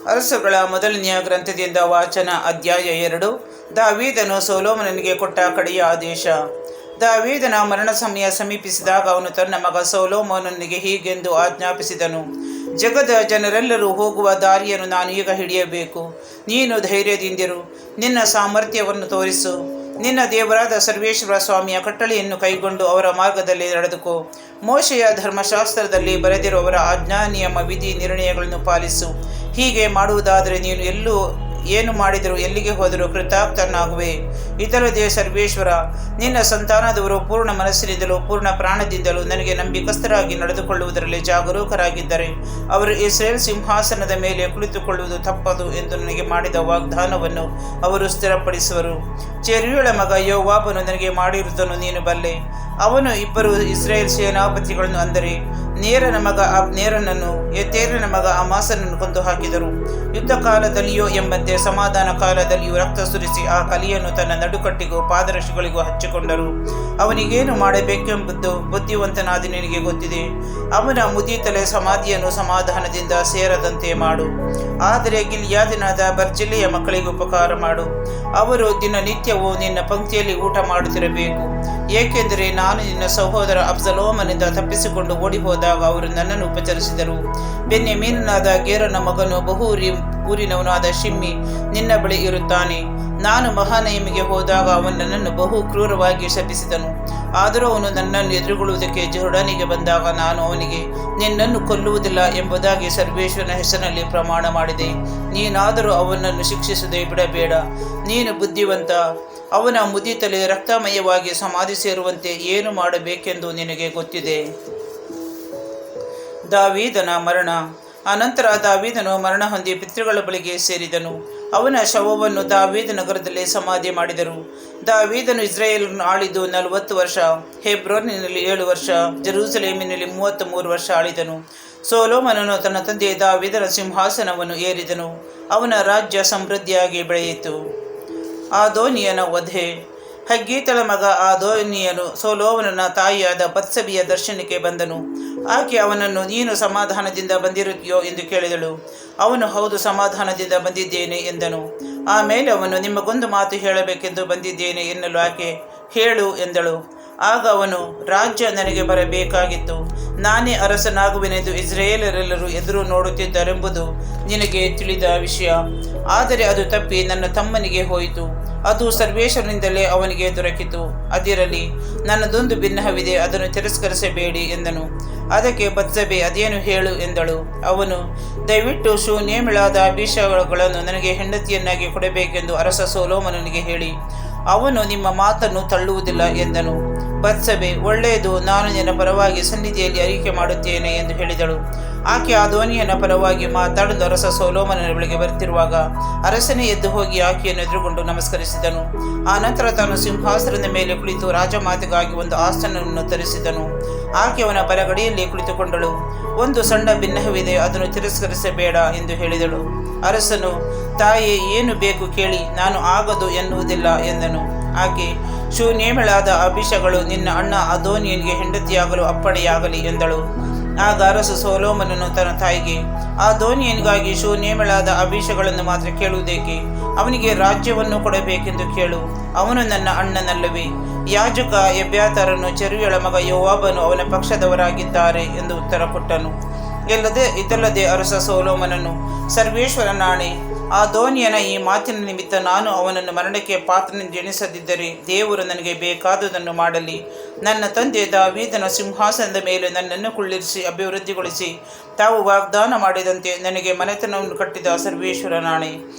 ಅರಸುಗಳ ಮೊದಲನೆಯ ಗ್ರಂಥದಿಂದ ವಾಚನ. ಅಧ್ಯಾಯ 2. ದಾವೀದನು ಸೊಲೊಮೋನನಿಗೆ ಕೊಟ್ಟ ಕಡೆಯ ಆದೇಶ. ದಾವೀದನ ಮರಣ ಸಮಯ ಸಮೀಪಿಸಿದಾಗ ಅವನು ತನ್ನ ಮಗ ಸೊಲೊಮೋನನಿಗೆ ಹೀಗೆಂದು ಆಜ್ಞಾಪಿಸಿದನು: ಜಗದ ಜನರೆಲ್ಲರೂ ಹೋಗುವ ದಾರಿಯನ್ನು ನಾನು ಈಗ ಹಿಡಿಯಬೇಕು. ನೀನು ಧೈರ್ಯದಿಂದಿರು, ನಿನ್ನ ಸಾಮರ್ಥ್ಯವನ್ನು ತೋರಿಸು. ನಿನ್ನ ದೇವರಾದ ಸರ್ವೇಶ್ವರ ಸ್ವಾಮಿಯ ಕಟ್ಟಳೆಯನ್ನು ಕೈಗೊಂಡು ಅವರ ಮಾರ್ಗದಲ್ಲಿ ನಡೆದುಕೋ. ಮೋಶೆಯ ಧರ್ಮಶಾಸ್ತ್ರದಲ್ಲಿ ಬರೆದಿರುವವರ ಆಜ್ಞಾ ನಿಯಮ ವಿಧಿ ನಿರ್ಣಯಗಳನ್ನು ಪಾಲಿಸು. ಹೀಗೆ ಮಾಡುವುದಾದರೆ ನೀನು ಏನು ಮಾಡಿದರೂ ಎಲ್ಲಿಗೆ ಹೋದರೂ ಕೃತಾರ್ಥನಾಗುವೆ. ಇದಲ್ಲದೆ ಸರ್ವೇಶ್ವರ, ನಿನ್ನ ಸಂತಾನದವರು ಪೂರ್ಣ ಮನಸ್ಸಿನಿಂದಲೂ ಪೂರ್ಣ ಪ್ರಾಣದಿಂದಲೂ ನನಗೆ ನಂಬಿಕಸ್ಥರಾಗಿ ನಡೆದುಕೊಳ್ಳುವುದರಲ್ಲಿ ಜಾಗರೂಕರಾಗಿದ್ದರೆ ಅವರು ಇಸ್ರೇಲ್ ಸಿಂಹಾಸನದ ಮೇಲೆ ಕುಳಿತುಕೊಳ್ಳುವುದು ತಪ್ಪದು ಎಂದು ನನಗೆ ಮಾಡಿದ ವಾಗ್ದಾನವನ್ನು ಅವರು ಸ್ಥಿರಪಡಿಸುವರು. ಚೆರೂಯಳ ಮಗ ಯೋವಾಬನು ನನಗೆ ಮಾಡಿರುವುದನ್ನು ನೀನು ಬಲ್ಲೆ. ಅವನು 2 ಇಸ್ರೇಲ್ ಸೇನಾಪತಿಗಳನ್ನು, ಅಂದರೆ ನೇರನ ಮಗ ಅಬ್ನೇರನನ್ನು, ಯೆತೆರನ ಮಗ ಅಮಾಸನನ್ನು ಕೊಂದು ಹಾಕಿದರು. ಯುದ್ಧ ಕಾಲದಲ್ಲಿಯೋ ಎಂಬಂತೆ ಸಮಾಧಾನ ಕಾಲದಲ್ಲಿಯೂ ರಕ್ತ ಸುರಿಸಿ ಆ ಕಲಿಯನ್ನು ತನ್ನ ನಡುಕಟ್ಟಿಗೂ ಪಾದರಕ್ಷೆಗಳಿಗೂ ಹಚ್ಚಿಕೊಂಡರು. ಅವನಿಗೇನು ಮಾಡಬೇಕೆಂಬುದು ಬುದ್ಧಿವಂತನಾದ ನಿನಗೆ ಗೊತ್ತಿದೆ. ಅವನ ಮುದಿತಲೆ ಸಮಾಧಿಯನ್ನು ಸಮಾಧಾನದಿಂದ ಸೇರದಂತೆ ಮಾಡು. ಆದರೆ ಗಿಲ್ಯಾದಿನಾದ ಬರ್ಜಿಲ್ಲೆಯ ಮಕ್ಕಳಿಗೆ ಉಪಕಾರ ಮಾಡು. ಅವರು ದಿನನಿತ್ಯವೂ ನಿನ್ನ ಪಂಕ್ತಿಯಲ್ಲಿ ಊಟ ಮಾಡುತ್ತಿರಬೇಕು. ಏಕೆಂದರೆ ನಾನು ನಿನ್ನ ಸಹೋದರ ಅಬ್ಸಲೋಮನಿಂದ ತಪ್ಪಿಸಿಕೊಂಡು ಓಡಿ ಹೋದಾಗ ಅವರು ನನ್ನನ್ನು ಉಪಚರಿಸಿದರು. ಬೆನ್ಯಾಮೀನನಾದ ಗೇರನ ಮಗನು ಊರಿನವನಾದ ಶಿಮ್ಮಿ ನಿನ್ನ ಬಳಿ ಇರುತ್ತಾನೆ. ನಾನು ಮಹಾನಯಿಮಿಗೆ ಹೋದಾಗ ಅವನು ನನ್ನನ್ನು ಬಹು ಕ್ರೂರವಾಗಿ ಶಪಿಸಿದನು. ಆದರೂ ಅವನು ನನ್ನನ್ನು ಎದುರುಗೊಳ್ಳುವುದಕ್ಕೆ ಜೋರ್ಡಾನಿಗೆ ಬಂದಾಗ ನಾನು ಅವನಿಗೆ, ನಿನ್ನನ್ನು ಕೊಲ್ಲುವುದಿಲ್ಲ ಎಂಬುದಾಗಿ ಸರ್ವೇಶ್ವರನ ಹೆಸರಿನಲ್ಲಿ ಪ್ರಮಾಣ ಮಾಡಿದೆ. ನೀನಾದರೂ ಅವನನ್ನು ಶಿಕ್ಷಿಸದೆ ಬಿಡಬೇಡ. ನೀನು ಬುದ್ಧಿವಂತ. ಅವನ ಮುದಿತಲೆ ರಕ್ತಮಯವಾಗಿ ಸಮಾಧಿ ಸೇರುವಂತೆ ಏನು ಮಾಡಬೇಕೆಂದು ನಿನಗೆ ಗೊತ್ತಿದೆ. ದಾವೀದನ ಮರಣ. ಅನಂತರ ದಾವೀದನು ಮರಣ ಹೊಂದಿ ಪಿತೃಗಳ ಬಳಿಗೆ ಸೇರಿದನು. ಅವನ ಶವವನ್ನು ದಾವೀದ ನಗರದಲ್ಲಿ ಸಮಾಧಿ ಮಾಡಿದರು. ದಾವೀದನು ಇಸ್ರಾಯೇಲನ್ನು ಆಳಿದ್ದು 40 ವರ್ಷ, ಹೆಬ್ರೋನಿನಲ್ಲಿ 7 ವರ್ಷ, ಜೆರೂಸಲೇಮಿನಲ್ಲಿ 33 ವರ್ಷ ಆಳಿದನು. ಸೊಲೊಮೋನನು ತನ್ನ ತಂದೆ ದಾವೀದನ ಸಿಂಹಾಸನವನ್ನು ಏರಿದನು. ಅವನ ರಾಜ್ಯ ಸಮೃದ್ಧಿಯಾಗಿ ಬೆಳೆಯಿತು. ಆದೋನಿಯನ ವಧೆ. ಹಗ್ಗೀತಳ ಮಗ ಆದೋನಿಯನು ಸೊಲೊಮೋನನ ತಾಯಿಯಾದ ಬತ್ಸೆಬೆಯ ದರ್ಶನಕ್ಕೆ ಬಂದನು. ಆಕೆ ಅವನನ್ನು, ನೀನು ಸಮಾಧಾನದಿಂದ ಬಂದಿರುತ್ತೀಯೋ ಎಂದು ಕೇಳಿದಳು. ಅವನು, ಹೌದು, ಸಮಾಧಾನದಿಂದ ಬಂದಿದ್ದೇನೆ ಎಂದನು. ಆಮೇಲೆ ಅವನು, ನಿಮಗೊಂದು ಮಾತು ಹೇಳಬೇಕೆಂದು ಬಂದಿದ್ದೇನೆ ಎನ್ನಲು ಆಕೆ, ಹೇಳು ಎಂದಳು. ಆಗ ಅವನು, ರಾಜ್ಯ ನನಗೆ ಬರಬೇಕಾಗಿತ್ತು. ನಾನೇ ಅರಸನಾಗುವೆನೆಂದು ಇಸ್ರಾಯೇಲರೆಲ್ಲರೂ ಎದುರು ನೋಡುತ್ತಿದ್ದರೆಂಬುದು ನಿನಗೆ ತಿಳಿದ ವಿಷಯ. ಆದರೆ ಅದು ತಪ್ಪಿ ನನ್ನ ತಮ್ಮನಿಗೆ ಹೋಯಿತು. ಅದು ಸರ್ವೇಶ್ವರನಿಂದಲೇ ಅವನಿಗೆ ದೊರಕಿತು. ಅದಿರಲಿ, ನನ್ನದೊಂದು ಭಿನ್ನಹವಿದೆ, ಅದನ್ನು ತಿರಸ್ಕರಿಸಬೇಡಿ ಎಂದನು. ಅದಕ್ಕೆ ಬತ್ಸೆಬೆ, ಅದೇನು ಹೇಳು ಎಂದಳು. ಅವನು, ದಯವಿಟ್ಟು ಶೂನೇಮಿಳಾದ ಅಬೀಷಗಳನ್ನು ನನಗೆ ಹೆಂಡತಿಯನ್ನಾಗಿ ಕೊಡಬೇಕೆಂದು ಅರಸ ಸೊಲೊಮೋನನಿಗೆ ಹೇಳಿ, ಅವನು ನಿಮ್ಮ ಮಾತನ್ನು ತಳ್ಳುವುದಿಲ್ಲ ಎಂದನು. ಬತ್ಸೆಬೆ, ಒಳ್ಳೆಯದು, ನಾನು ನಿನ್ನ ಪರವಾಗಿ ಸನ್ನಿಧಿಯಲ್ಲಿ ಅರಿಕೆ ಮಾಡುತ್ತೇನೆ ಎಂದು ಹೇಳಿದಳು. ಆಕೆ ಆದೋನಿಯನ ಪರವಾಗಿ ಮಾತಾಡಲು ಅರಸ ಸೊಲೊಮೋನನ ಬಳಿಗೆ ಬರುತ್ತಿರುವಾಗ ಅರಸನೇ ಎದ್ದು ಹೋಗಿ ಆಕೆಯನ್ನು ಎದುರುಗೊಂಡು ನಮಸ್ಕರಿಸಿದನು. ಆ ನಂತರ ತಾನು ಸಿಂಹಾಸನದ ಮೇಲೆ ಕುಳಿತು ರಾಜಮಾತೆಗಾಗಿ ಒಂದು ಆಸನವನ್ನು ತರಿಸಿದನು. ಆಕೆ ಅವನ ಬಲಗಡೆಯಲ್ಲಿ ಕುಳಿತುಕೊಂಡಳು. ಒಂದು ಸಣ್ಣ ಭಿನ್ನಹವಿದೆ, ಅದನ್ನು ತಿರಸ್ಕರಿಸಬೇಡ ಎಂದು ಹೇಳಿದಳು. ಅರಸನು, ತಾಯಿ, ಏನು ಬೇಕು ಕೇಳಿ, ನಾನು ಆಗದು ಎನ್ನುವುದಿಲ್ಲ ಎಂದನು. ಆಕೆ, ಶೂನೇಮಿಳಾದ ಅಬೀಷಗಳು ನಿನ್ನ ಅಣ್ಣ ಆದೋನಿಯನಿಗೆ ಹೆಂಡತಿಯಾಗಲು ಅಪ್ಪಣೆಯಾಗಲಿ ಎಂದಳು. ಆಗ ಅರಸ ಸೊಲೊಮೋನನು ತನ್ನ ತಾಯಿಗೆ, ಆದೋನಿಯನಿಗಾಗಿ ಶೂನೇಮಿಳಾದ ಅಬೀಷಗಳನ್ನು ಮಾತ್ರ ಕೇಳುವುದೇಕೆ? ಅವನಿಗೆ ರಾಜ್ಯವನ್ನು ಕೊಡಬೇಕೆಂದು ಕೇಳು. ಅವನು ನನ್ನ ಅಣ್ಣನಲ್ಲವೇ? ಯಾಜಕ ಎಬ್ಯಾತಾರನು, ಚೆರೂಯಳ ಮಗ ಯೋವಾಬನು ಅವನ ಪಕ್ಷದವರಾಗಿದ್ದಾರೆ ಎಂದು ಉತ್ತರ ಕೊಟ್ಟನು. ಇದಲ್ಲದೆ ಅರಸ ಸೊಲೊಮೋನನು, ಸರ್ವೇಶ್ವರನಾಣೆ, ಆದೋನಿಯನ ಈ ಮಾತಿನ ನಿಮಿತ್ತ ನಾನು ಅವನನ್ನು ಮರಣಕ್ಕೆ ಪಾತ್ರನೆಂದು ಎಣಿಸದಿದ್ದರೆ ದೇವರು ನನಗೆ ಬೇಕಾದುದನ್ನು ಮಾಡಲಿ. ನನ್ನ ತಂದೆ ದಾವೀದನ ಸಿಂಹಾಸನದ ಮೇಲೆ ನನ್ನನ್ನು ಕುಳ್ಳಿರಿಸಿ ಅಭಿವೃದ್ಧಿಗೊಳಿಸಿ ತಾವು ವಾಗ್ದಾನ ಮಾಡಿದಂತೆ ನನಗೆ ಮನೆತನವನ್ನು ಕಟ್ಟಿದ ಸರ್ವೇಶ್ವರನಾಣೆ,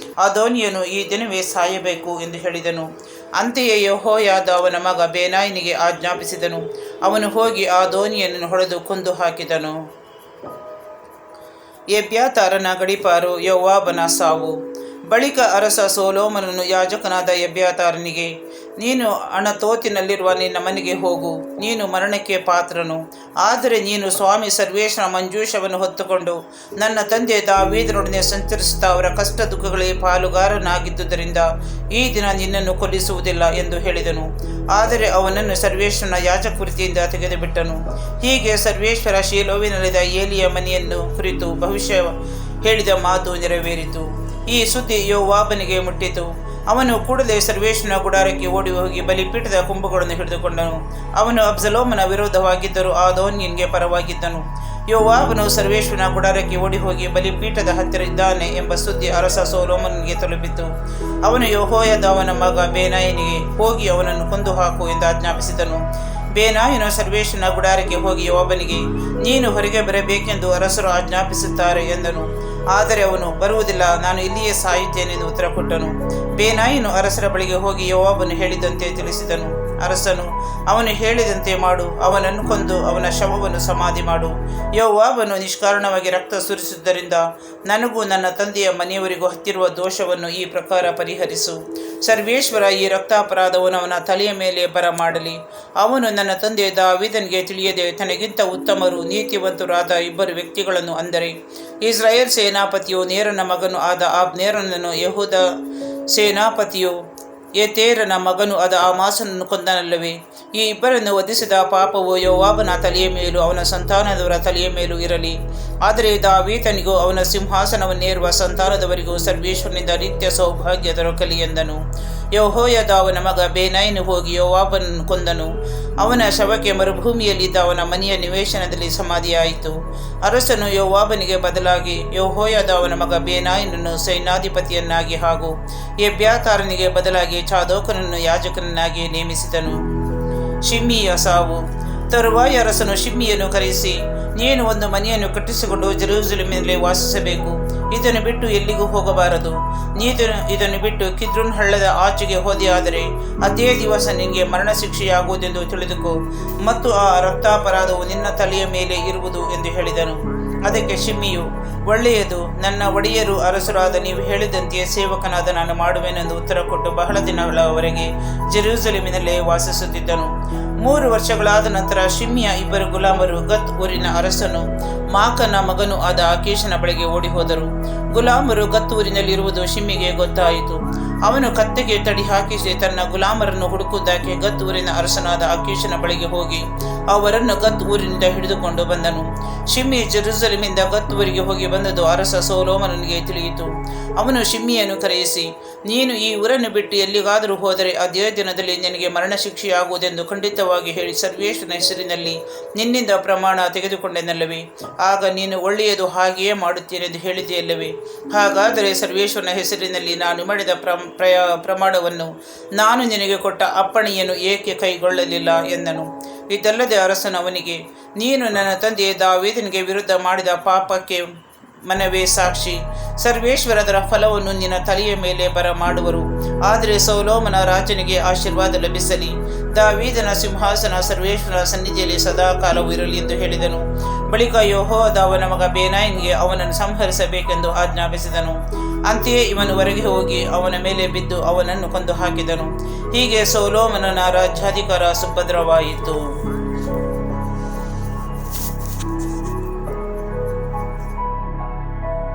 ಆದೋನಿಯನು ಈ ದಿನವೇ ಸಾಯಬೇಕು ಎಂದು ಹೇಳಿದನು. ಅಂತೆಯೇ ಯೆಹೋಯಾದ ಅವನ ಮಗ ಬೆನಾಯನಿಗೆ ಆಜ್ಞಾಪಿಸಿದನು. ಅವನು ಹೋಗಿ ಆದೋನಿಯನನ್ನು ಹೊಡೆದು ಕೊಂದು ಹಾಕಿದನು. ಎಬ್ಯಾತಾರನ ಗಡೀಪಾರು. ಯೋವಾಬನ ಸಾವು. ಬಳಿಕ ಅರಸ ಸೊಲೊಮೋನನು ಯಾಜಕನಾದ ಎಬ್ಯಾತಾರನಿಗೆ, ನೀನು ಅಣತೋತಿನಲ್ಲಿರುವ ನಿನ್ನ ಮನೆಗೆ ಹೋಗು. ನೀನು ಮರಣಕ್ಕೆ ಪಾತ್ರನು. ಆದರೆ ನೀನು ಸ್ವಾಮಿ ಸರ್ವೇಶ್ವರ ಮಂಜೂಷವನ್ನು ಹೊತ್ತುಕೊಂಡು ನನ್ನ ತಂದೆ ದಾವೀದನೊಡನೆ ಸಂಚರಿಸುತ್ತಾ ಅವರ ಕಷ್ಟ ದುಃಖಗಳಿಗೆ ಪಾಲುಗಾರನಾಗಿದ್ದುದರಿಂದ ಈ ದಿನ ನಿನ್ನನ್ನು ಕೊಲ್ಲಿಸುವುದಿಲ್ಲ ಎಂದು ಹೇಳಿದನು. ಆದರೆ ಅವನನ್ನು ಸರ್ವೇಶ್ವರನ ಯಾಜಕವೃತ್ತಿಯಿಂದ ತೆಗೆದುಬಿಟ್ಟನು. ಹೀಗೆ ಸರ್ವೇಶ್ವರ ಶೀಲೋವಿನಲ್ಲಿದ್ದ ಏಲಿಯ ಮನೆಯನ್ನು ಕುರಿತು ಹೇಳಿದ ಮಾತು ನೆರವೇರಿತು. ಈ ಸುದ್ದಿ ಯೋವಾಬನಿಗೆ ಮುಟ್ಟಿತು. ಅವನು ಕೂಡಲೇ ಸರ್ವೇಶ್ವರನ ಗುಡಾರಕ್ಕೆ ಓಡಿ ಹೋಗಿ ಬಲಿಪೀಠದ ಕೊಂಬುಗಳನ್ನು ಹಿಡಿದುಕೊಂಡನು. ಅವನು ಅಬ್ಸಲೋಮನ ವಿರೋಧವಾಗಿದ್ದರೂ ಅದೋನ್ಯನಿಗೆ ಪರವಾಗಿದ್ದನು. ಯೋವಾಬನು ಸರ್ವೇಶ್ವರನ ಗುಡಾರಕ್ಕೆ ಓಡಿ ಹೋಗಿ ಬಲಿಪೀಠದ ಹತ್ತಿರ ಇದ್ದಾನೆ ಎಂಬ ಸುದ್ದಿ ಅರಸ ಸೊಲೊಮೋನನಿಗೆ ತಲುಪಿತು. ಅವನು ಯೆಹೋಯಾದಾವನ ಮಗ ಬೇನಾಯನಿಗೆ ಹೋಗಿ ಅವನನ್ನು ಕೊಂದು ಹಾಕು ಎಂದು ಆಜ್ಞಾಪಿಸಿದನು. ಬೇನಾಯನು ಸರ್ವೇಶ್ವರನ ಗುಡಾರಕ್ಕೆ ಹೋಗಿ ಯೋವಾಬನಿಗೆ, ನೀನು ಹೊರಗೆ ಬರಬೇಕೆಂದು ಅರಸರು ಆಜ್ಞಾಪಿಸುತ್ತಾರೆ ಎಂದನು. ಆದರೆ ಅವನು, ಬರುವುದಿಲ್ಲ, ನಾನು ಇಲ್ಲಿಯೇ ಸಾಯುತ್ತೇನೆಂದು ಉತ್ತರ ಕೊಟ್ಟನು. ಬೇನಾಯನು ಅರಸರ ಬಳಿಗೆ ಹೋಗಿ ಯೋವಾಬನು ಹೇಳಿದಂತೆ ತಿಳಿಸಿದನು. ಅರಸನು, ಅವನು ಹೇಳಿದಂತೆ ಮಾಡು, ಅವನನ್ನು ಕೊಂದು ಅವನ ಶವವನ್ನು ಸಮಾಧಿ ಮಾಡು. ಯೋವಾಬನು ನಿಷ್ಕಾರಣವಾಗಿ ರಕ್ತ ಸುರಿಸಿದ್ದರಿಂದ ನನಗೂ ನನ್ನ ತಂದೆಯ ಮನೆಯವರಿಗೂ ಹತ್ತಿರುವ ದೋಷವನ್ನು ಈ ಪ್ರಕಾರ ಪರಿಹರಿಸು. ಸರ್ವೇಶ್ವರ ಈ ರಕ್ತಾಪರಾಧವನ್ನು ಅವನ ತಲೆಯ ಮೇಲೆ ಬರಮಾಡಲಿ. ಅವನು ನನ್ನ ತಂದೆ ದಾವೀದನಿಗೆ ತಿಳಿಯದೆ ತನಗಿಂತ ಉತ್ತಮರು ನೀತಿವಂತರಾದ ಇಬ್ಬರು ವ್ಯಕ್ತಿಗಳನ್ನು, ಅಂದರೆ ಇಸ್ರಾಯೇಲ್ ಸೇನಾಪತಿಯು ನೇರನ ಮಗನು ಆದ ಅಬ್ನೇರನನ್ನು, ಯೆಹೂದ ಸೇನಾಪತಿಯು ಯೆತೇರನ ಮಗನು ಆದ ಅಮಾಸನನ್ನು ಕೊಂದನಲ್ಲವೇ? ಈ ಇಬ್ಬರನ್ನು ವಧಿಸಿದ ಪಾಪವು ಯೋವಾಬನ ತಲೆಯ ಮೇಲೂ ಅವನ ಸಂತಾನದವರ ತಲೆಯ ಮೇಲೂ ಇರಲಿ. ಆದರೆ ದಾವೀದನಿಗೂ ಅವನ ಸಿಂಹಾಸನವನ್ನೇರುವ ಸಂತಾನದವರಿಗೂ ಸರ್ವೇಶ್ವರನಿಂದ ನಿತ್ಯ ಸೌಭಾಗ್ಯ ದೊರಕಲಿ ಎಂದನು. ಯೆಹೋಯಾದಾವನ ಮಗ ಬೇನಾಯನು ಹೋಗಿ ಯೋವಾಬನನ್ನು ಕೊಂದನು. ಅವನ ಶವಕ್ಕೆ ಮರುಭೂಮಿಯಲ್ಲಿದ್ದ ಅವನ ಮನೆಯ ನಿವೇಶನದಲ್ಲಿ ಸಮಾಧಿಯಾಯಿತು. ಅರಸನು ಯೋವಾಬನಿಗೆ ಬದಲಾಗಿ ಯೆಹೋಯಾದಾವನ ಮಗ ಬೇನಾಯನನ್ನು ಸೈನ್ಯಾಧಿಪತಿಯನ್ನಾಗಿ ಹಾಗೂ ಎಬ್ಯಾತಾರನಿಗೆ ಬದಲಾಗಿ ಚಾದೋಕನನ್ನು ಯಾಜಕನನ್ನಾಗಿ ನೇಮಿಸಿದನು. ಶಿಮ್ಮಿಯ ಸಾವು. ತರುವಾಯ ಅರಸನು ಶಿಮ್ಮಿಯನ್ನು ಕರೆಸಿ, ನೀನು ಒಂದು ಮನೆಯನ್ನು ಕಟ್ಟಿಸಿಕೊಂಡು ಜೆರೂಸಲೇಮಿನಲ್ಲಿ ವಾಸಿಸಬೇಕು. ಇದನ್ನು ಬಿಟ್ಟು ಎಲ್ಲಿಗೂ ಹೋಗಬಾರದು. ಇದನ್ನು ಬಿಟ್ಟು ಕಿದ್ರೋನ್ ಹಳ್ಳದ ಆಚೆಗೆ ಹೋದೆಯಾದರೆ ಅದೇ ದಿವಸ ನಿನಗೆ ಮರಣ ಶಿಕ್ಷೆಯಾಗುವುದೆಂದು ತಿಳಿದುಕೋ, ಮತ್ತು ಆ ರಕ್ತಾಪರಾಧವು ನಿನ್ನ ತಲೆಯ ಮೇಲೆ ಇರುವುದು ಎಂದು ಹೇಳಿದನು. ಅದಕ್ಕೆ ಶಿಮ್ಮಿಯು, ಒಳ್ಳೆಯದು, ನನ್ನ ಒಡೆಯರು ಅರಸರಾದ ನೀವು ಹೇಳಿದಂತೆಯೇ ಸೇವಕನಾದ ನಾನು ಮಾಡುವೆನೆಂದು ಉತ್ತರ ಕೊಟ್ಟು ಬಹಳ ದಿನಗಳವರೆಗೆ ಜೆರೂಸಲೇಮಿನಲ್ಲೇ ವಾಸಿಸುತ್ತಿದ್ದನು. 3 ವರ್ಷಗಳಾದ ನಂತರ ಶಿಮ್ಮಿಯ ಇಬ್ಬರು ಗುಲಾಮರು ಗತ್ ಊರಿನ ಅರಸನು ಮಾಕನ ಮಗನು ಆದ ಆಕೀಷನ ಬಳಿಗೆ ಓಡಿ ಹೋದರು. ಗುಲಾಮರು ಗತ್ ಊರಿನಲ್ಲಿರುವುದು ಶಿಮ್ಮಿಗೆ ಗೊತ್ತಾಯಿತು. ಅವನು ಕತ್ತೆಗೆ ತಡಿ ಹಾಕಿಸಿ ತನ್ನ ಗುಲಾಮರನ್ನು ಹುಡುಕುವುದಕ್ಕೆ ಗತ್ ಊರಿನ ಅರಸನಾದ ಆಕೀಷನ ಬಳಿಗೆ ಹೋಗಿ ಅವರನ್ನು ಗತ್ ಊರಿನಿಂದ ಹಿಡಿದುಕೊಂಡು ಬಂದನು. ಶಿಮ್ಮಿ ಜೆರೂಸಲೇಮಿಂದ ಗತ್ ಊರಿಗೆ ಹೋಗಿ ಬಂದದ್ದು ಅರಸ ಸೊಲೊಮೋನನಿಗೆ ತಿಳಿಯಿತು. ಅವನು ಶಿಮ್ಮಿಯನ್ನು ಕರೆಯಿಸಿ, ನೀನು ಈ ಊರನ್ನು ಬಿಟ್ಟು ಎಲ್ಲಿಗಾದರೂ ಹೋದರೆ ಅದೇ ದಿನದಲ್ಲಿ ನಿನಗೆ ಮರಣ ಶಿಕ್ಷೆಯಾಗುವುದೆಂದು ಖಂಡಿತವಾಗಿ ಹೇಳಿ ಸರ್ವೇಶ್ವರನ ಹೆಸರಿನಲ್ಲಿ ನಿನ್ನಿಂದ ಪ್ರಮಾಣ ತೆಗೆದುಕೊಂಡೆನಲ್ಲವೇ? ಆಗ ನೀನು ಒಳ್ಳೆಯದು, ಹಾಗೆಯೇ ಮಾಡುತ್ತೇನೆಂದು ಹೇಳಿದೆಯಲ್ಲವೇ? ಹಾಗಾದರೆ ಸರ್ವೇಶ್ವರನ ಹೆಸರಿನಲ್ಲಿ ನಾನು ಮಾಡಿದ ಪ್ರಮಾಣವನ್ನು, ನಾನು ನಿನಗೆ ಕೊಟ್ಟ ಅಪ್ಪಣೆಯನ್ನು ಏಕೆ ಕೈಗೊಳ್ಳಲಿಲ್ಲ ಎಂದನು. ಇದಲ್ಲದೆ ಅರಸನು ಅವನಿಗೆ, ನೀನು ನನ್ನ ತಂದೆ ದಾವೀದನಿಗೆ ವಿರುದ್ಧ ಮಾಡಿದ ಪಾಪಕ್ಕೆ ಮನವೇ ಸಾಕ್ಷಿ. ಸರ್ವೇಶ್ವರದರ ಫಲವನ್ನು ನಿನ್ನ ತಲೆಯ ಮೇಲೆ ಬರಮಾಡುವರು. ಆದರೆ ಸೊಲೊಮೋನ ರಾಜನಿಗೆ ಆಶೀರ್ವಾದ ಲಭಿಸಲಿ. ದಾವೀದನ ಸಿಂಹಾಸನ ಸರ್ವೇಶ್ವರನ ಸನ್ನಿಧಿಯಲ್ಲಿ ಸದಾಕಾಲವೂ ಇರಲಿ ಎಂದು ಹೇಳಿದನು. ಬಳಿಕ ಯೆಹೋಯಾದಾವನ ಮಗ ಬೇನಾಯನಿಗೆ ಅವನನ್ನು ಸಂಹರಿಸಬೇಕೆಂದು ಆಜ್ಞಾಪಿಸಿದನು. ಅಂತೆಯೇ ಇವನು ಹೊರಗೆ ಹೋಗಿ ಅವನ ಮೇಲೆ ಬಿದ್ದು ಅವನನ್ನು ಕೊಂದು ಹಾಕಿದನು. ಹೀಗೆ ಸೊಲೊಮೋನನ ರಾಜ್ಯಾಧಿಕಾರ ಸುಭದ್ರವಾಯಿತು.